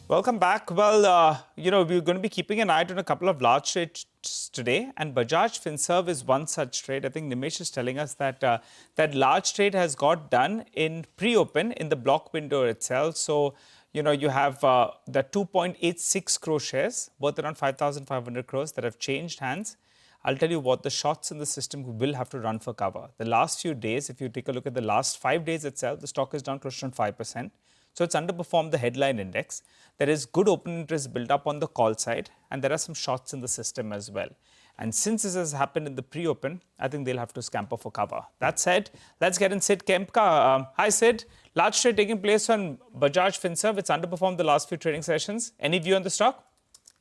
Welcome back. Well, we're going to be keeping an eye on a couple of large trades today, and Bajaj Finserv is one such trade. I think Nimesh is telling us that that large trade has got done in pre-open in the block window itself. So, you have the 2.86 crore shares worth around 5,500 crores that have changed hands. I'll tell you what, the shots in the system will have to run for cover. The last few days, if you take a look at the last 5 days itself, the stock is down close to 5%. So it's underperformed the headline index. There is good open interest built up on the call side, and there are some shots in the system as well. And since this has happened in the pre-open, I think they'll have to scamper for cover. That said, let's get in Sid Khemka. Hi Sid, large trade taking place on Bajaj Finserv. It's underperformed the last few trading sessions. Any view on the stock?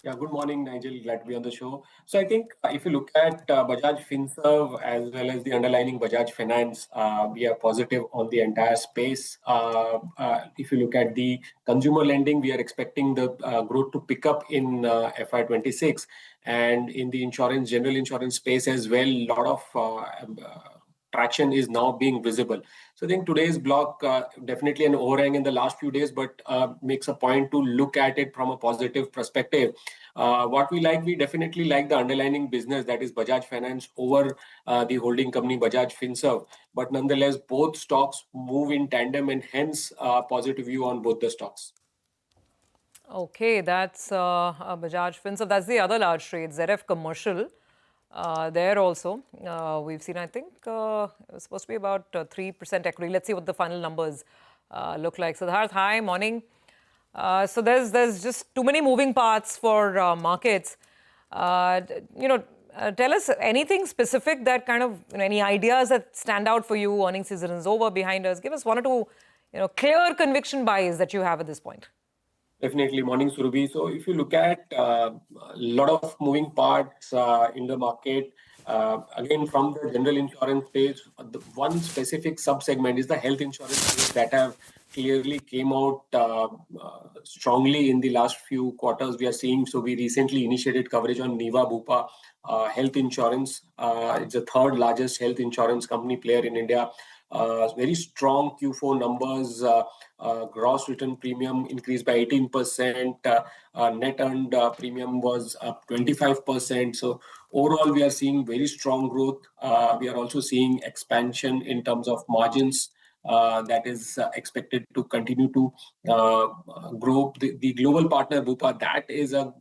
Yeah, good morning, Nigel. Glad to be on the show. So I think if you look at Bajaj Finserv as well as the underlying Bajaj Finance, we are positive on the entire space. If you look at the consumer lending, we are expecting the growth to pick up in FY26. And in the insurance, general insurance space as well, a lot of traction is now being visible. So I think today's block definitely an overhang in the last few days, but makes a point to look at it from a positive perspective. What we definitely like the underlying business, that is Bajaj Finance over the holding company Bajaj Finserv. But nonetheless, both stocks move in tandem, and hence positive view on both the stocks. Okay, that's Bajaj Finserv. That's the other large trade, ZF Commercial. There also, we've seen, I think, it was supposed to be about 3% equity. Let's see what the final numbers look like. Siddharth, hi, morning. So there's just too many moving parts for markets. Tell us anything specific that kind of, any ideas that stand out for you. Earnings season is over, behind us. Give us one or two, clear conviction buys that you have at this point. Definitely. Morning, Surabhi. So if you look at a lot of moving parts in the market, again, from the general insurance space, the one specific sub-segment is the health insurance space that have clearly came out strongly in the last few quarters. We are seeing, so we recently initiated coverage on Niva Bupa Health Insurance. It's the third largest health insurance company player in India. Very strong Q4 numbers. Gross written premium increased by 18%. Net earned premium was up 25%. So overall, we are seeing very strong growth. We are also seeing expansion in terms of margins. That is expected to continue to grow. The global partner Bupa, that is a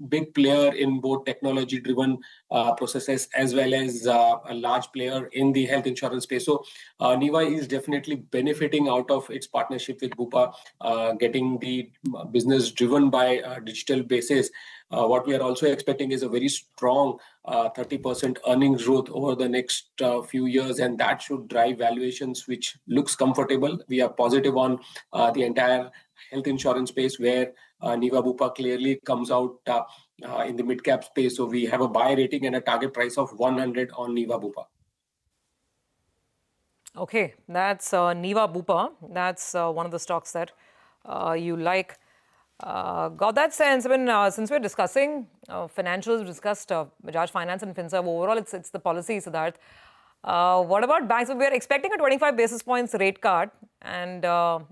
big player in both technology-driven processes as well as a large player in the health insurance space. So Niva is definitely benefiting out of its partnership with Bupa, getting the business driven by a digital basis. What we are also expecting is a very strong 30% earnings growth over the next few years, and that should drive valuations, which looks comfortable. We are positive on the entire health insurance space, where Niva Bupa clearly comes out in the mid-cap space. So we have a buy rating and a target price of 100 on Niva Bupa. Okay, that's Niva Bupa. That's one of the stocks that you like. Got that sense. I mean, since we're discussing financials, we discussed Bajaj Finance and Finserv. Overall, it's the policy, Siddharth. What about banks? We're expecting a 25 basis points rate cut. And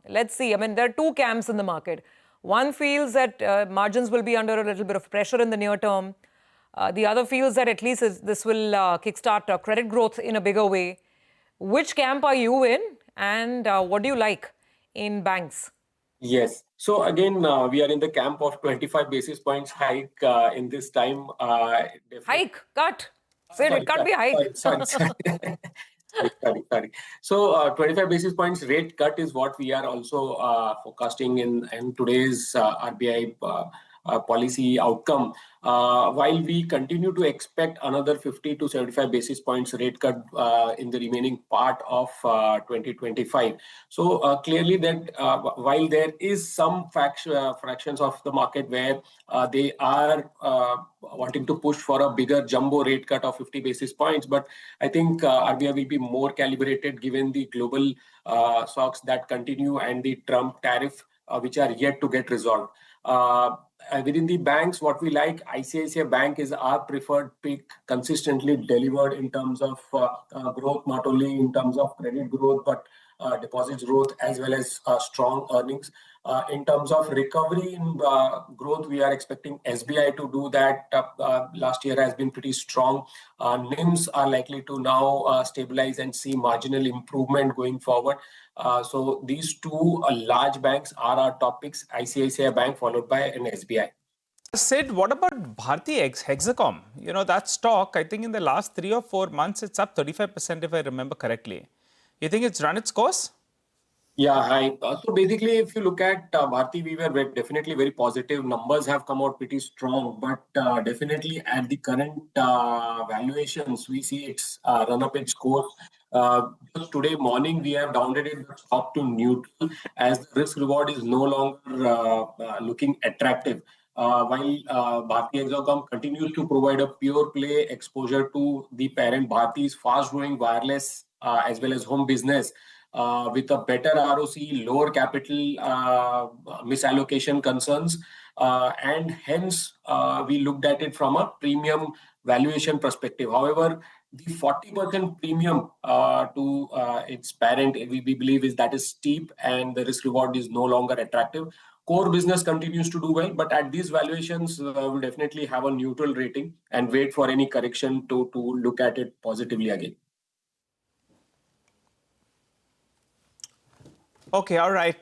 let's see. I mean, there are two camps in the market. One feels that margins will be under a little bit of pressure in the near term. The other feels that at least this will kickstart credit growth in a bigger way. Which camp are you in? And what do you like in banks? Yes. So again, we are in the camp of 25 basis points hike in this time. Hike, cut. Say it can't be a hike. Sorry. So 25 basis points rate cut is what we are also forecasting in today's RBI policy outcome. While we continue to expect another 50 to 75 basis points rate cut in the remaining part of 2025. So clearly that while there is some fractions of the market where they are wanting to push for a bigger jumbo rate cut of 50 basis points, but I think RBI will be more calibrated given the global shocks that continue and the Trump tariff which are yet to get resolved. Within the banks, what we like, ICICI Bank is our preferred pick, consistently delivered in terms of growth, not only in terms of credit growth, but deposit growth as well as strong earnings. In terms of recovery in growth, we are expecting SBI to do that. Last year has been pretty strong. NIMs are likely to now stabilize and see marginal improvement going forward. So these two large banks are our top picks, ICICI Bank followed by an SBI. Sid, what about Bharti Hexacom? You know, that stock, I think in the last 3 or 4 months, it's up 35% if I remember correctly. You think it's run its course? Yeah, hi. So basically, if you look at Bharti, we were definitely very positive. Numbers have come out pretty strong, but definitely at the current valuations, we see it's run up its course. Just today morning, we have downgraded the stock to neutral as the risk reward is no longer looking attractive. While Bharti Hexacom continues to provide a pure play exposure to the parent Bharti's fast growing wireless as well as home business. With a better ROC, lower capital misallocation concerns, and hence we looked at it from a premium valuation perspective. However, the 40% premium to its parent, we believe is steep, and the risk reward is no longer attractive. Core business continues to do well, but at these valuations, we definitely have a neutral rating and wait for any correction to look at it positively again. Okay, all right.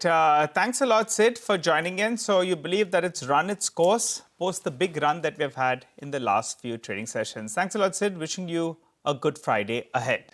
Thanks a lot, Sid, for joining in. So you believe that it's run its course post the big run that we've had in the last few trading sessions. Thanks a lot, Sid. Wishing you a good Friday ahead.